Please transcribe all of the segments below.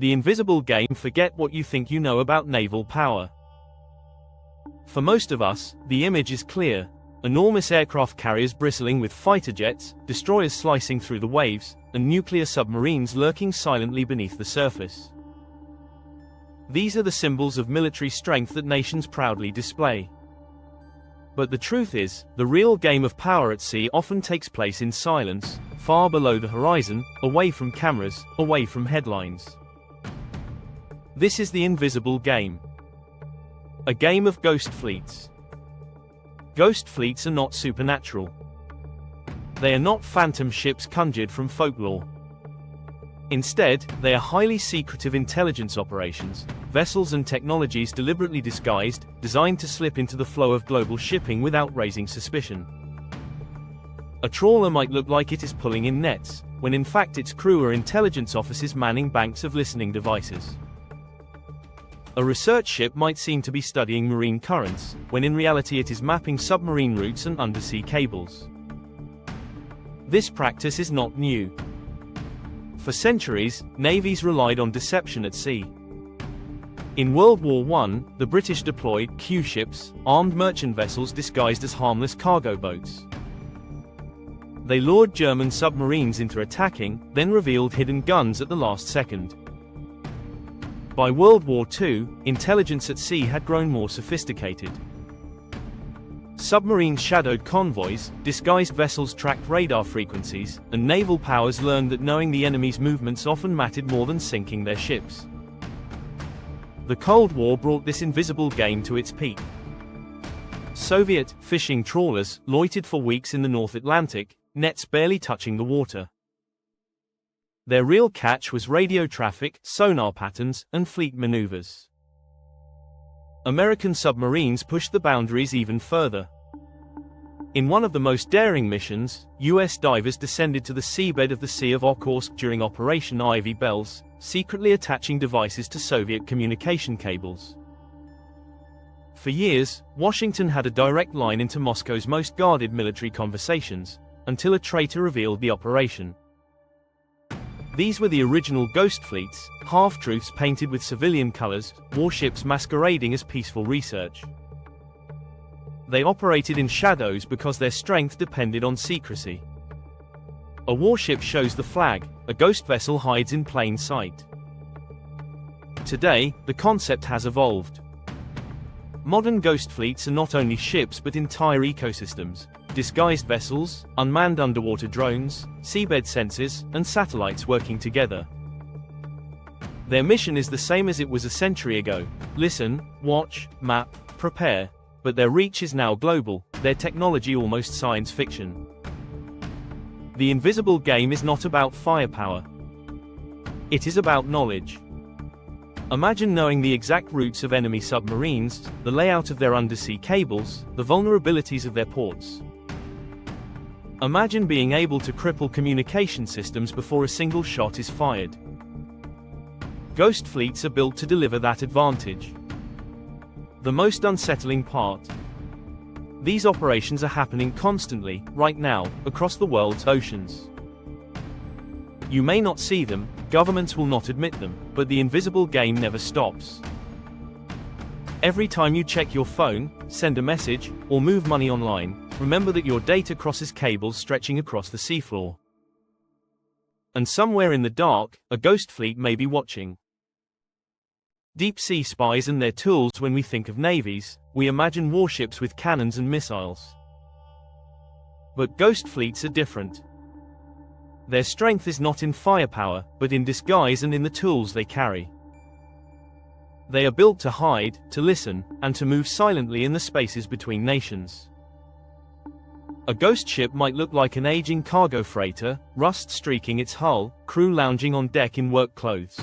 The invisible game. Forget what you think you know about naval power. For most of us, the image is clear. Enormous aircraft carriers bristling with fighter jets, destroyers slicing through the waves, and nuclear submarines lurking silently beneath the surface. These are the symbols of military strength that nations proudly display. But the truth is, the real game of power at sea often takes place in silence, far below the horizon, away from cameras, away from headlines. This is the invisible game. A game of ghost fleets. Ghost fleets are not supernatural. They are not phantom ships conjured from folklore. Instead, they are highly secretive intelligence operations, vessels and technologies deliberately disguised, designed to slip into the flow of global shipping without raising suspicion. A trawler might look like it is pulling in nets, when in fact its crew are intelligence officers manning banks of listening devices. A research ship might seem to be studying marine currents, when in reality it is mapping submarine routes and undersea cables. This practice is not new. For centuries, navies relied on deception at sea. In World War I, the British deployed Q ships, armed merchant vessels disguised as harmless cargo boats. They lured German submarines into attacking, then revealed hidden guns at the last second. By World War II, intelligence at sea had grown more sophisticated. Submarines shadowed convoys, disguised vessels tracked radar frequencies, and naval powers learned that knowing the enemy's movements often mattered more than sinking their ships. The Cold War brought this invisible game to its peak. Soviet fishing trawlers loitered for weeks in the North Atlantic, nets barely touching the water. Their real catch was radio traffic, sonar patterns, and fleet maneuvers. American submarines pushed the boundaries even further. In one of the most daring missions, U.S. divers descended to the seabed of the Sea of Okhotsk during Operation Ivy Bells, secretly attaching devices to Soviet communication cables. For years, Washington had a direct line into Moscow's most guarded military conversations, until a traitor revealed the operation. These were the original ghost fleets, half-truths painted with civilian colors, warships masquerading as peaceful research. They operated in shadows because their strength depended on secrecy. A warship shows the flag, a ghost vessel hides in plain sight. Today, the concept has evolved. Modern ghost fleets are not only ships but entire ecosystems. Disguised vessels, unmanned underwater drones, seabed sensors, and satellites working together. Their mission is the same as it was a century ago: listen, watch, map, prepare. But their reach is now global, their technology almost science fiction. The invisible game is not about firepower. It is about knowledge. Imagine knowing the exact routes of enemy submarines, the layout of their undersea cables, the vulnerabilities of their ports. Imagine being able to cripple communication systems before a single shot is fired. Ghost fleets are built to deliver that advantage. The most unsettling part: these operations are happening constantly, right now, across the world's oceans. You may not see them, governments will not admit them, but the invisible game never stops. Every time you check your phone, send a message, or move money online, remember that your data crosses cables stretching across the seafloor. And somewhere in the dark, a ghost fleet may be watching. Deep sea spies and their tools. When we think of navies, we imagine warships with cannons and missiles. But ghost fleets are different. Their strength is not in firepower, but in disguise and in the tools they carry. They are built to hide, to listen, and to move silently in the spaces between nations. A ghost ship might look like an aging cargo freighter, rust streaking its hull, crew lounging on deck in work clothes.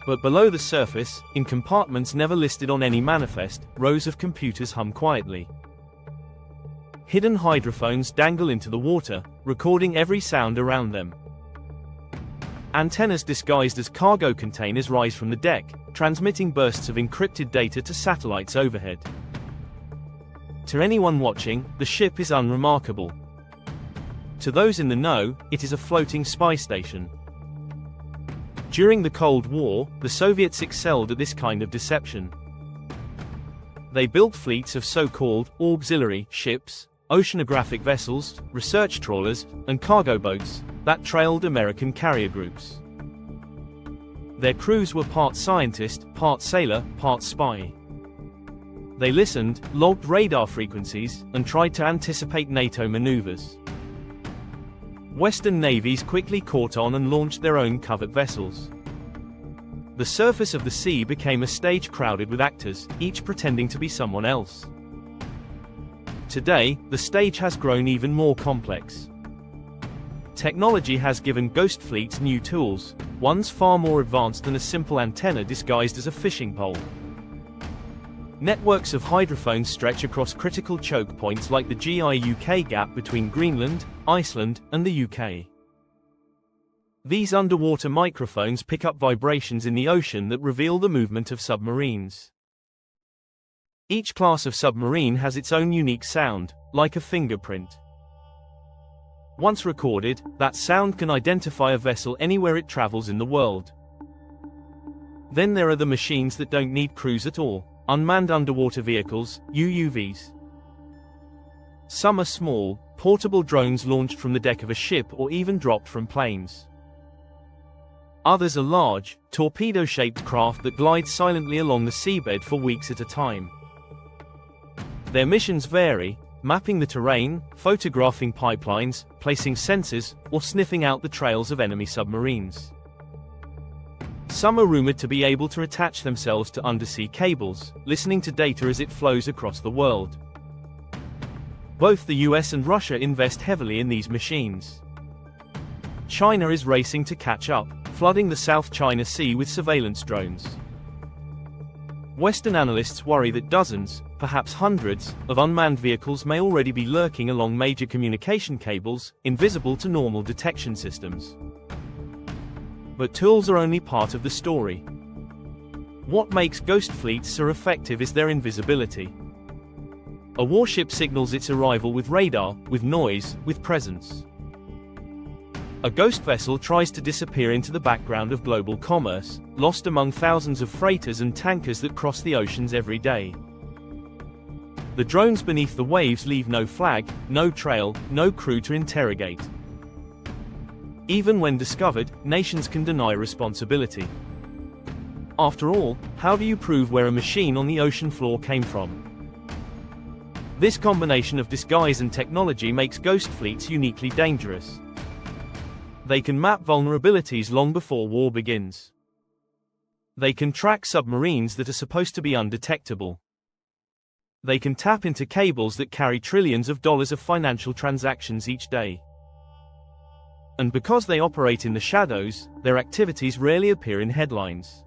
But below the surface, in compartments never listed on any manifest, rows of computers hum quietly. Hidden hydrophones dangle into the water, recording every sound around them. Antennas disguised as cargo containers rise from the deck, transmitting bursts of encrypted data to satellites overhead. To anyone watching, the ship is unremarkable. To those in the know, it is a floating spy station. During the Cold War, the Soviets excelled at this kind of deception. They built fleets of so-called auxiliary ships, oceanographic vessels, research trawlers, and cargo boats that trailed American carrier groups. Their crews were part scientist, part sailor, part spy. They listened, logged radar frequencies, and tried to anticipate NATO maneuvers. Western navies quickly caught on and launched their own covert vessels. The surface of the sea became a stage crowded with actors, each pretending to be someone else. Today, the stage has grown even more complex. Technology has given ghost fleets new tools, ones far more advanced than a simple antenna disguised as a fishing pole. Networks of hydrophones stretch across critical choke points like the GI-UK gap between Greenland, Iceland, and the UK. These underwater microphones pick up vibrations in the ocean that reveal the movement of submarines. Each class of submarine has its own unique sound, like a fingerprint. Once recorded, that sound can identify a vessel anywhere it travels in the world. Then there are the machines that don't need crews at all, unmanned underwater vehicles, UUVs. Some are small, portable drones launched from the deck of a ship or even dropped from planes. Others are large, torpedo-shaped craft that glide silently along the seabed for weeks at a time. Their missions vary, mapping the terrain, photographing pipelines, placing sensors, or sniffing out the trails of enemy submarines. Some are rumored to be able to attach themselves to undersea cables, listening to data as it flows across the world. Both the US and Russia invest heavily in these machines. China is racing to catch up, flooding the South China Sea with surveillance drones. Western analysts worry that dozens, perhaps hundreds, of unmanned vehicles may already be lurking along major communication cables, invisible to normal detection systems. But tools are only part of the story. What makes ghost fleets so effective is their invisibility. A warship signals its arrival with radar, with noise, with presence. A ghost vessel tries to disappear into the background of global commerce, lost among thousands of freighters and tankers that cross the oceans every day. The drones beneath the waves leave no flag, no trail, no crew to interrogate. Even when discovered, nations can deny responsibility. After all, how do you prove where a machine on the ocean floor came from? This combination of disguise and technology makes ghost fleets uniquely dangerous. They can map vulnerabilities long before war begins. They can track submarines that are supposed to be undetectable. They can tap into cables that carry trillions of dollars of financial transactions each day. And because they operate in the shadows, their activities rarely appear in headlines.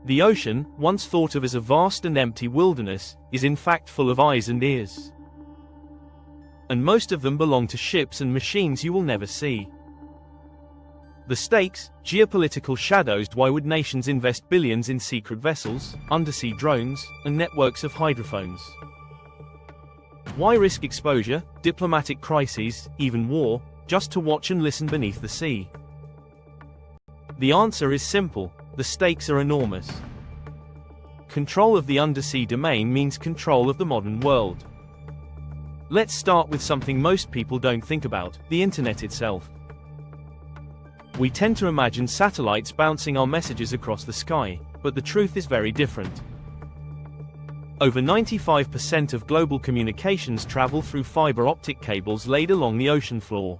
The ocean, once thought of as a vast and empty wilderness, is in fact full of eyes and ears. And most of them belong to ships and machines you will never see. The stakes, geopolitical shadows. Why would nations invest billions in secret vessels, undersea drones, and networks of hydrophones? Why risk exposure, diplomatic crises, even war, just to watch and listen beneath the sea? The answer is simple: the stakes are enormous. Control of the undersea domain means control of the modern world. Let's start with something most people don't think about: the internet itself. We tend to imagine satellites bouncing our messages across the sky, but the truth is very different. Over 95% of global communications travel through fiber optic cables laid along the ocean floor.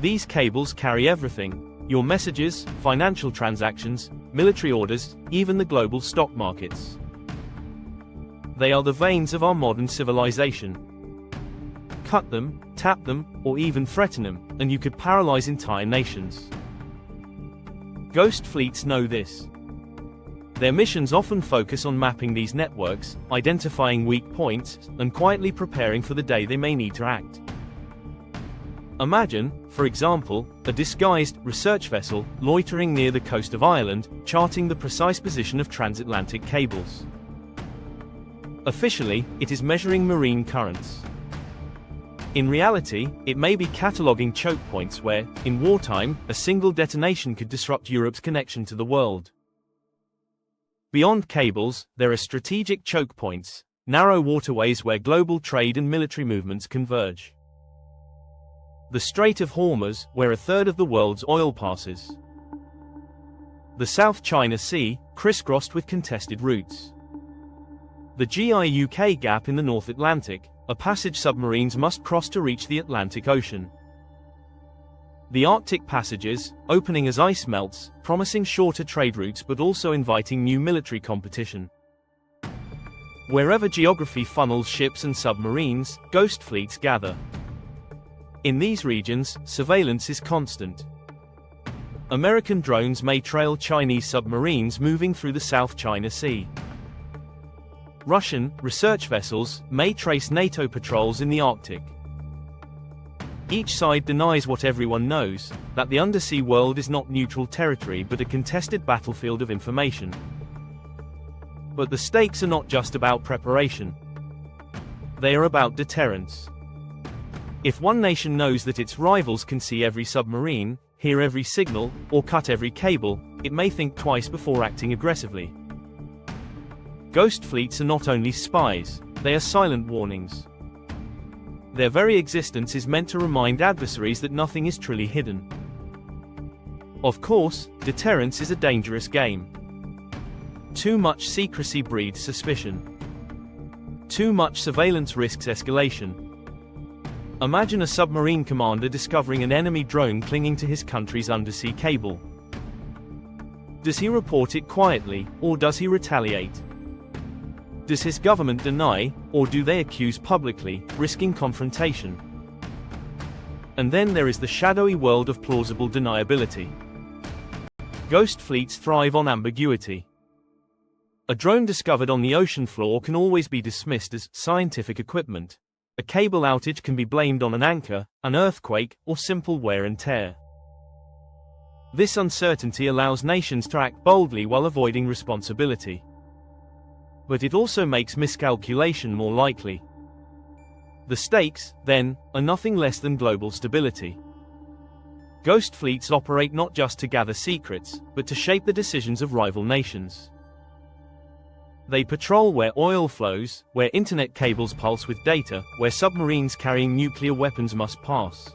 These cables carry everything: your messages, financial transactions, military orders, even the global stock markets. They are the veins of our modern civilization. Cut them, tap them, or even threaten them, and you could paralyze entire nations. Ghost fleets know this. Their missions often focus on mapping these networks, identifying weak points, and quietly preparing for the day they may need to act. Imagine, for example, a disguised research vessel loitering near the coast of Ireland, charting the precise position of transatlantic cables. Officially, it is measuring marine currents. In reality, it may be cataloging choke points where, in wartime, a single detonation could disrupt Europe's connection to the world. Beyond cables, there are strategic choke points, narrow waterways where global trade and military movements converge. The Strait of Hormuz, where a third of the world's oil passes. The South China Sea, crisscrossed with contested routes. The GI-UK Gap in the North Atlantic, a passage submarines must cross to reach the Atlantic Ocean. The Arctic passages, opening as ice melts, promising shorter trade routes but also inviting new military competition. Wherever geography funnels ships and submarines, ghost fleets gather. In these regions, surveillance is constant. American drones may trail Chinese submarines moving through the South China Sea. Russian research vessels may trace NATO patrols in the Arctic. Each side denies what everyone knows, that the undersea world is not neutral territory but a contested battlefield of information. But the stakes are not just about preparation. They are about deterrence. If one nation knows that its rivals can see every submarine, hear every signal, or cut every cable, it may think twice before acting aggressively. Ghost fleets are not only spies, they are silent warnings. Their very existence is meant to remind adversaries that nothing is truly hidden. Of course, deterrence is a dangerous game. Too much secrecy breeds suspicion. Too much surveillance risks escalation. Imagine a submarine commander discovering an enemy drone clinging to his country's undersea cable. Does he report it quietly, or does he retaliate? Does his government deny, or do they accuse publicly, risking confrontation? And then there is the shadowy world of plausible deniability. Ghost fleets thrive on ambiguity. A drone discovered on the ocean floor can always be dismissed as scientific equipment. A cable outage can be blamed on an anchor, an earthquake, or simple wear and tear. This uncertainty allows nations to act boldly while avoiding responsibility. But it also makes miscalculation more likely. The stakes, then, are nothing less than global stability. Ghost fleets operate not just to gather secrets, but to shape the decisions of rival nations. They patrol where oil flows, where internet cables pulse with data, where submarines carrying nuclear weapons must pass.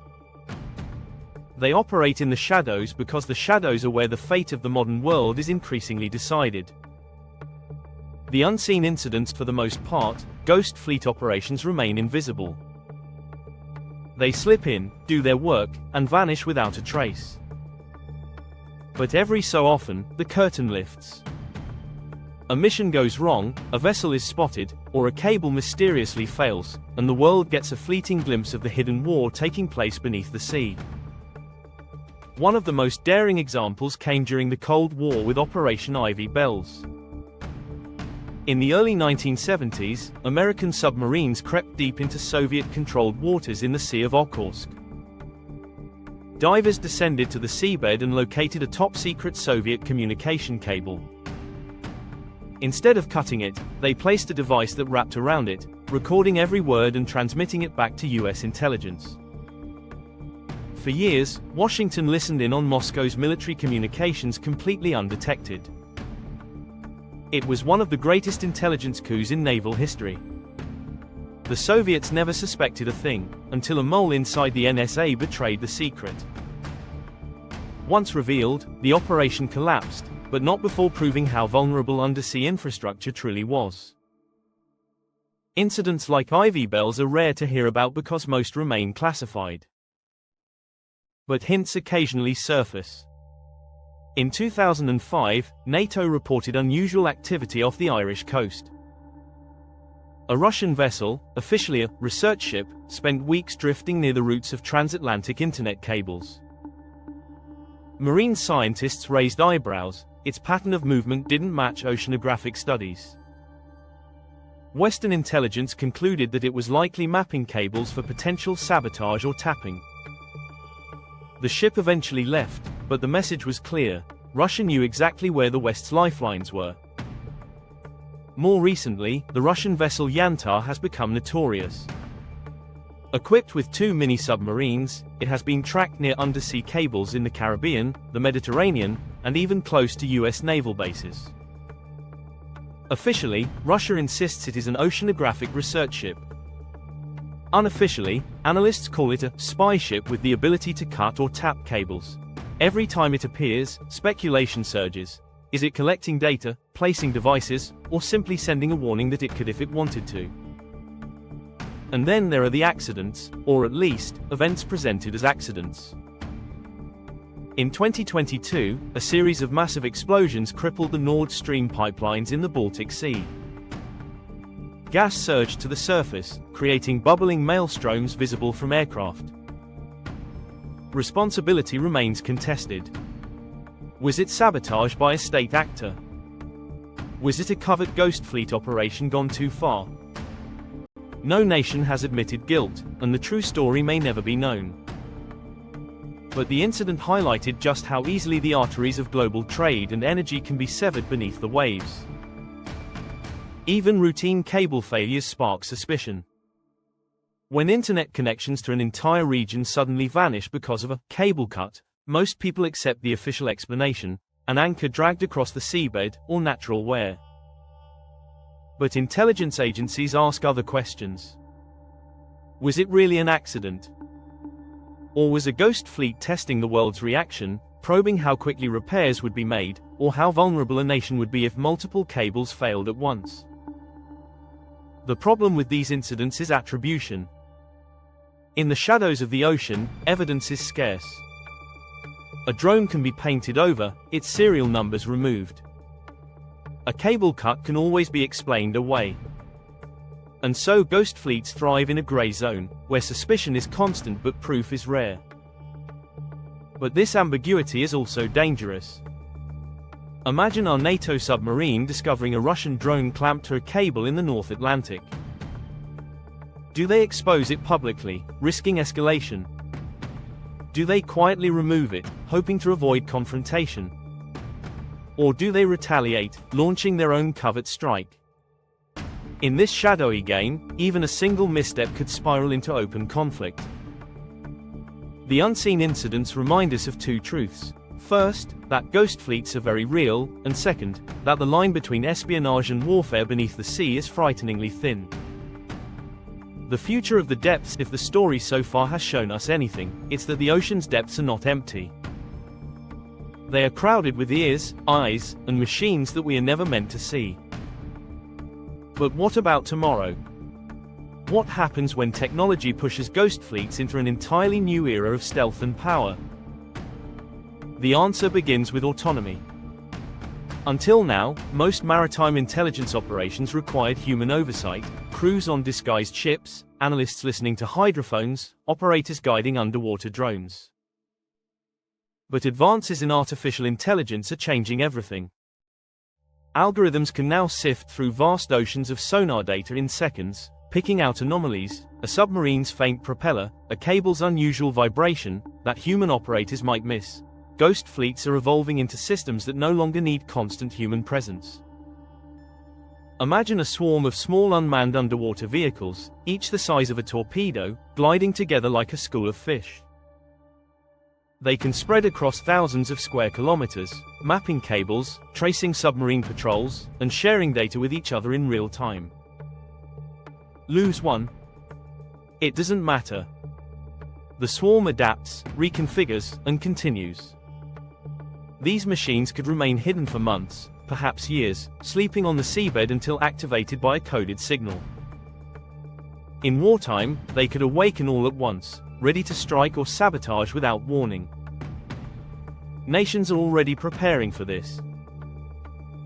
They operate in the shadows because the shadows are where the fate of the modern world is increasingly decided. The unseen incidents, for the most part, ghost fleet operations remain invisible. They slip in, do their work, and vanish without a trace. But every so often, the curtain lifts. A mission goes wrong, a vessel is spotted, or a cable mysteriously fails, and the world gets a fleeting glimpse of the hidden war taking place beneath the sea. One of the most daring examples came during the Cold War with Operation Ivy Bells. In the early 1970s, American submarines crept deep into Soviet-controlled waters in the Sea of Okhotsk. Divers descended to the seabed and located a top-secret Soviet communication cable. Instead of cutting it, they placed a device that wrapped around it, recording every word and transmitting it back to US intelligence. For years, Washington listened in on Moscow's military communications completely undetected. It was one of the greatest intelligence coups in naval history. The Soviets never suspected a thing, until a mole inside the NSA betrayed the secret. Once revealed, the operation collapsed, but not before proving how vulnerable undersea infrastructure truly was. Incidents like Ivy Bells are rare to hear about because most remain classified. But hints occasionally surface. In 2005, NATO reported unusual activity off the Irish coast. A Russian vessel, officially a research ship, spent weeks drifting near the routes of transatlantic internet cables. Marine scientists raised eyebrows. Its pattern of movement didn't match oceanographic studies. Western intelligence concluded that it was likely mapping cables for potential sabotage or tapping. The ship eventually left, but the message was clear: Russia knew exactly where the West's lifelines were. More recently, the Russian vessel Yantar has become notorious. Equipped with 2 mini-submarines, it has been tracked near undersea cables in the Caribbean, the Mediterranean, and even close to US naval bases. Officially, Russia insists it is an oceanographic research ship. Unofficially, analysts call it a spy ship with the ability to cut or tap cables. Every time it appears, speculation surges. Is it collecting data, placing devices, or simply sending a warning that it could if it wanted to? And then there are the accidents, or at least, events presented as accidents. In 2022, a series of massive explosions crippled the Nord Stream pipelines in the Baltic Sea. Gas surged to the surface, creating bubbling maelstroms visible from aircraft. Responsibility remains contested. Was it sabotage by a state actor? Was it a covert ghost fleet operation gone too far? No nation has admitted guilt, and the true story may never be known. But the incident highlighted just how easily the arteries of global trade and energy can be severed beneath the waves. Even routine cable failures spark suspicion. When internet connections to an entire region suddenly vanish because of a cable cut, most people accept the official explanation: an anchor dragged across the seabed, or natural wear. But intelligence agencies ask other questions. Was it really an accident? Or was a ghost fleet testing the world's reaction, probing how quickly repairs would be made, or how vulnerable a nation would be if multiple cables failed at once? The problem with these incidents is attribution. In the shadows of the ocean, evidence is scarce. A drone can be painted over, its serial numbers removed. A cable cut can always be explained away. And so ghost fleets thrive in a grey zone, where suspicion is constant but proof is rare. But this ambiguity is also dangerous. Imagine our NATO submarine discovering a Russian drone clamped to a cable in the North Atlantic. Do they expose it publicly, risking escalation? Do they quietly remove it, hoping to avoid confrontation? Or do they retaliate, launching their own covert strike? In this shadowy game, even a single misstep could spiral into open conflict. The unseen incidents remind us of 2 truths. First, that ghost fleets are very real, and second, that the line between espionage and warfare beneath the sea is frighteningly thin. The future of the depths, if the story so far has shown us anything, it's that the ocean's depths are not empty. They are crowded with ears, eyes, and machines that we are never meant to see. But what about tomorrow? What happens when technology pushes ghost fleets into an entirely new era of stealth and power? The answer begins with autonomy. Until now, most maritime intelligence operations required human oversight: crews on disguised ships, analysts listening to hydrophones, operators guiding underwater drones. But advances in artificial intelligence are changing everything. Algorithms can now sift through vast oceans of sonar data in seconds, picking out anomalies, a submarine's faint propeller, a cable's unusual vibration, that human operators might miss. Ghost fleets are evolving into systems that no longer need constant human presence. Imagine a swarm of small unmanned underwater vehicles, each the size of a torpedo, gliding together like a school of fish. They can spread across thousands of square kilometers, mapping cables, tracing submarine patrols, and sharing data with each other in real time. Lose one? It doesn't matter. The swarm adapts, reconfigures, and continues. These machines could remain hidden for months, perhaps years, sleeping on the seabed until activated by a coded signal. In wartime, they could awaken all at once, ready to strike or sabotage without warning. Nations are already preparing for this.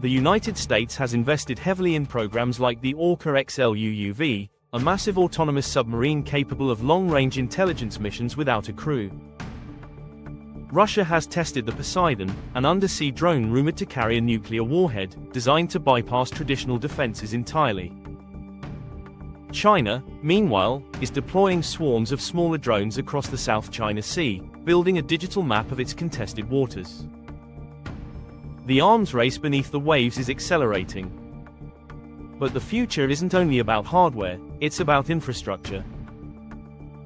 The United States has invested heavily in programs like the Orca XL UUV, a massive autonomous submarine capable of long-range intelligence missions without a crew. Russia has tested the Poseidon, an undersea drone rumored to carry a nuclear warhead, designed to bypass traditional defenses entirely. China, meanwhile, is deploying swarms of smaller drones across the South China Sea, building a digital map of its contested waters. The arms race beneath the waves is accelerating. But the future isn't only about hardware, it's about infrastructure.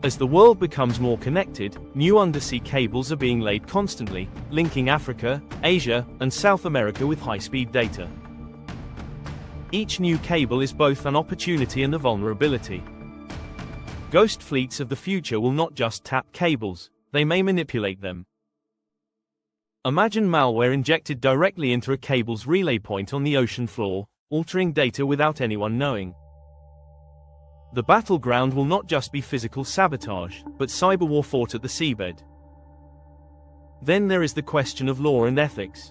As the world becomes more connected, new undersea cables are being laid constantly, linking Africa, Asia, and South America with high-speed data. Each new cable is both an opportunity and a vulnerability. Ghost fleets of the future will not just tap cables, they may manipulate them. Imagine malware injected directly into a cable's relay point on the ocean floor, altering data without anyone knowing. The battleground will not just be physical sabotage, but cyber war fought at the seabed. Then there is the question of law and ethics.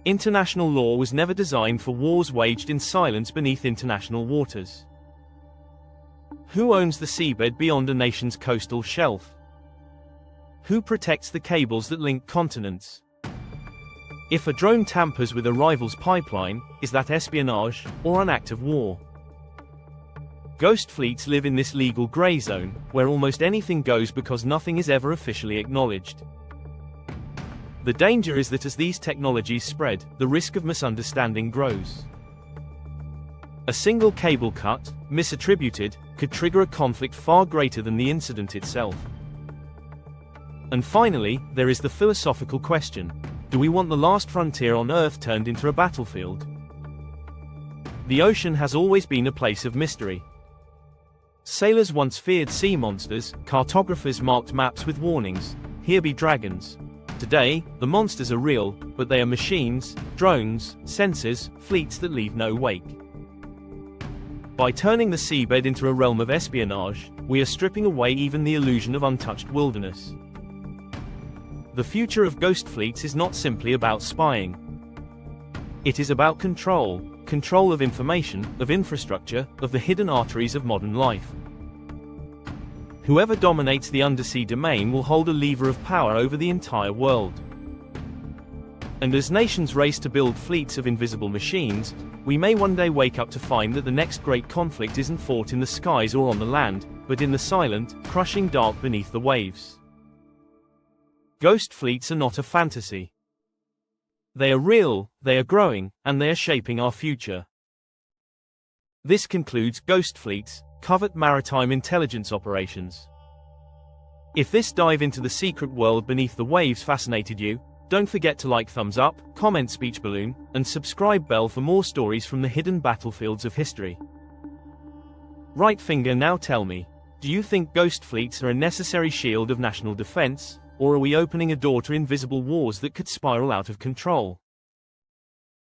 International law was never designed for wars waged in silence beneath international waters. Who owns the seabed beyond a nation's coastal shelf? Who protects the cables that link continents? If a drone tampers with a rival's pipeline, is that espionage, or an act of war? Ghost fleets live in this legal gray zone, where almost anything goes because nothing is ever officially acknowledged. The danger is that as these technologies spread, the risk of misunderstanding grows. A single cable cut, misattributed, could trigger a conflict far greater than the incident itself. And finally, there is the philosophical question: do we want the last frontier on Earth turned into a battlefield? The ocean has always been a place of mystery. Sailors once feared sea monsters, cartographers marked maps with warnings, "Here be dragons." Today, the monsters are real, but they are machines, drones, sensors, fleets that leave no wake. By turning the seabed into a realm of espionage, we are stripping away even the illusion of untouched wilderness. The future of ghost fleets is not simply about spying. It is about control of information, of infrastructure, of the hidden arteries of modern life. Whoever dominates the undersea domain will hold a lever of power over the entire world. And as nations race to build fleets of invisible machines, we may one day wake up to find that the next great conflict isn't fought in the skies or on the land, but in the silent, crushing dark beneath the waves. Ghost fleets are not a fantasy. They are real, they are growing, and they are shaping our future. This concludes Ghost Fleets, Covert Maritime Intelligence Operations. If this dive into the secret world beneath the waves fascinated you, don't forget to like, thumbs up, comment speech balloon, and subscribe bell for more stories from the hidden battlefields of history. Right finger, now tell me, do you think ghost fleets are a necessary shield of national defense, or are we opening a door to invisible wars that could spiral out of control?